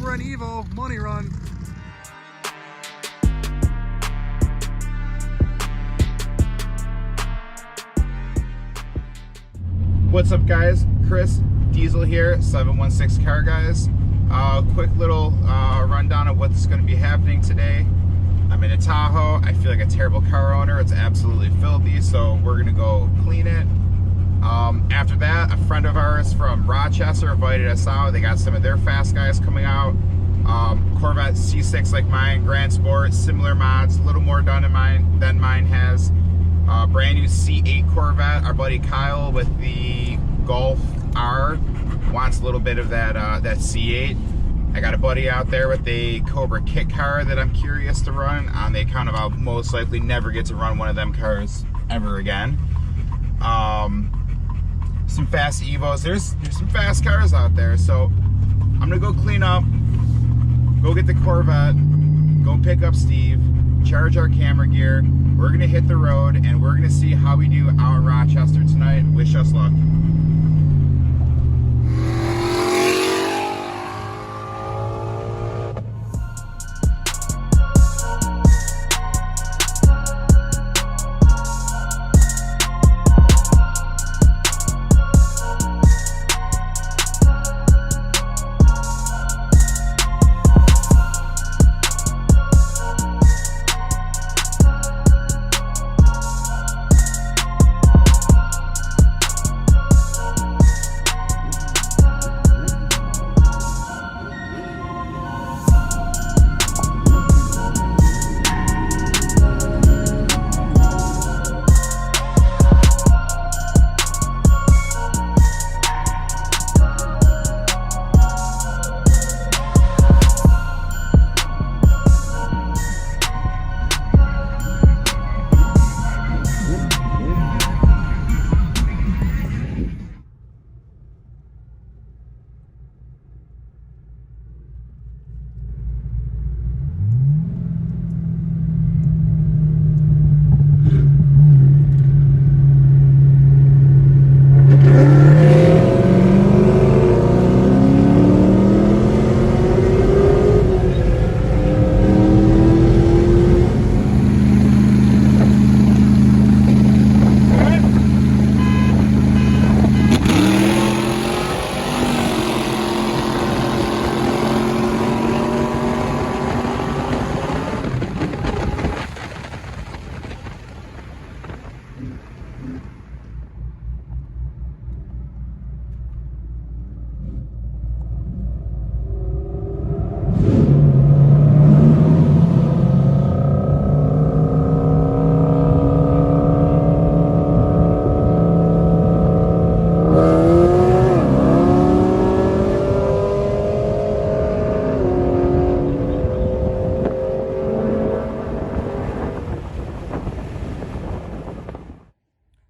Cobra and Evo money run. What's up, guys? Chris Diesel here, 716 Car Guys. Quick little rundown of what's going to be happening today. I'm in a Tahoe. I feel like a terrible car owner. It's absolutely filthy, so we're going to go clean it. After that, a friend of ours from Rochester invited us out. They got some of their fast guys coming out. Corvette C6 like mine, Grand Sport, similar mods, a little more done than mine has. Brand new C8 Corvette. Our buddy Kyle with the Golf R wants a little bit of that C8. I got a buddy out there with a Cobra kit car that I'm curious to run on the account of I'll most likely never get to run one of them cars ever again. Some fast Evos. There's some fast cars out there, so I'm gonna go clean up, go get the Corvette, go pick up Steve, charge our camera gear. We're gonna hit the road and we're gonna see how we do out in Rochester tonight. Wish us luck.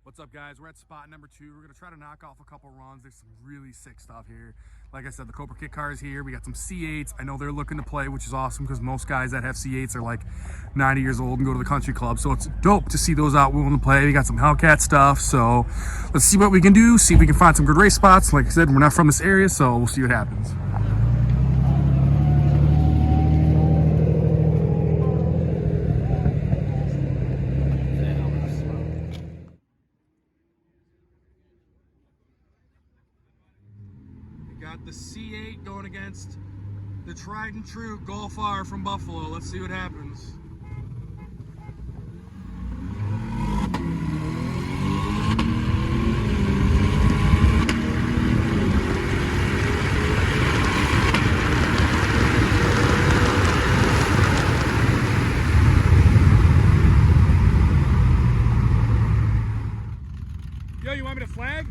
What's up, guys? We're at spot number 2. We're gonna try to knock off a couple runs. There's some really sick stuff here. Like I said, the Cobra kit car is here. We got some C8s. I know they're looking to play, which is awesome because most guys that have C8s are like 90 years old and go to the country club. So it's dope to see those out willing to play. We got some Hellcat stuff. So let's see what we can do. See if we can find some good race spots. Like I said, we're not from this area, so we'll see what happens. Got the C8 going against the tried and true Golf R from Buffalo. Let's see what happens. Yo, you want me to flag?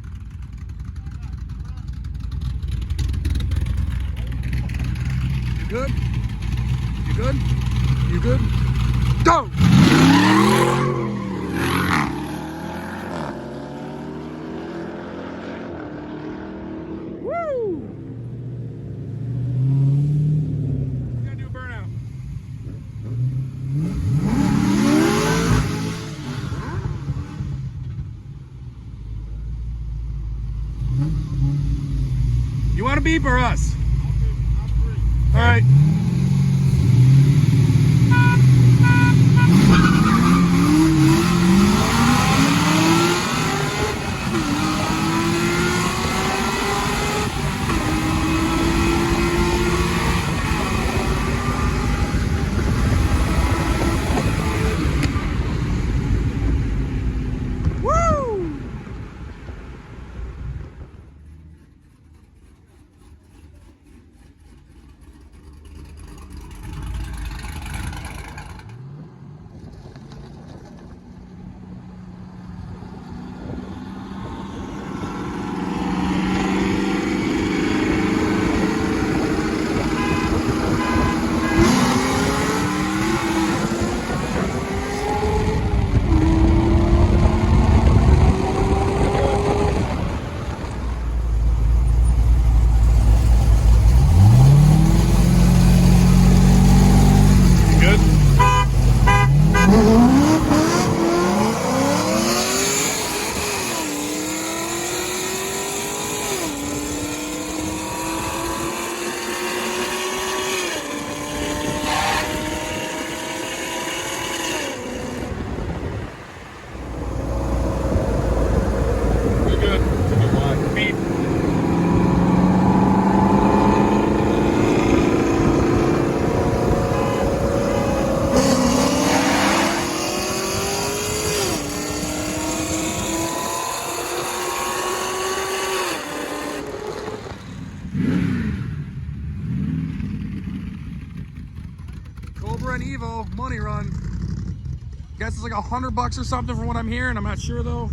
Good? You good? You good? Go! Woo! We gotta do a burnout. You want to beep or us? All right. Cobra and Evo money run. Guess it's like $100 or something from what I'm hearing. I'm not sure though.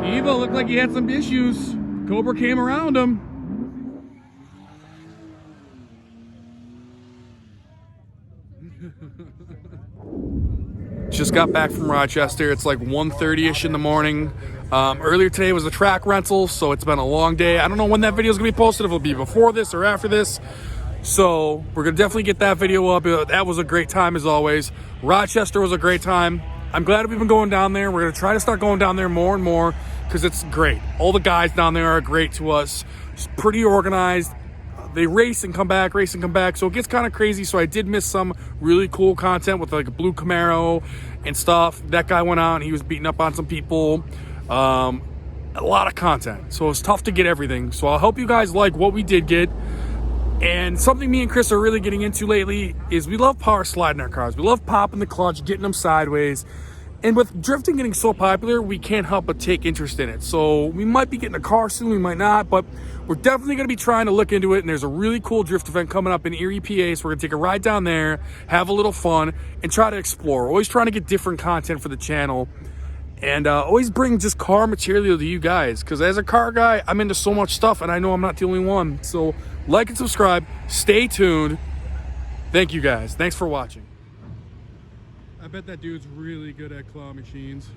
Evo looked like he had some issues. Cobra came around him. Just got back from Rochester. It's like 1:30ish in the morning. Earlier today was a track rental, so it's been a long day. I don't know when that video is going to be posted, if it'll be before this or after this. So we're going to definitely get that video up. That was a great time as always. Rochester was a great time. I'm glad we've been going down there. We're going to try to start going down there more and more because it's great. All the guys down there are great to us. It's pretty organized. They race and come back, race and come back. So it gets kind of crazy. So I did miss some really cool content with like a blue Camaro and stuff. That guy went out and he was beating up on some people. A lot of content. So it's tough to get everything. So I hope you guys like what we did get. And something me and Chris are really getting into lately is we love power sliding our cars. We love popping the clutch, getting them sideways. And with drifting getting so popular, we can't help but take interest in it. So we might be getting a car soon, we might not, but we're definitely going to be trying to look into it. And there's a really cool drift event coming up in Erie, PA. So we're going to take a ride down there, have a little fun, and try to explore. We're always trying to get different content for the channel. And always bring just car material to you guys. Because as a car guy, I'm into so much stuff, and I know I'm not the only one. So like and subscribe. Stay tuned. Thank you guys. Thanks for watching. I bet that dude's really good at claw machines.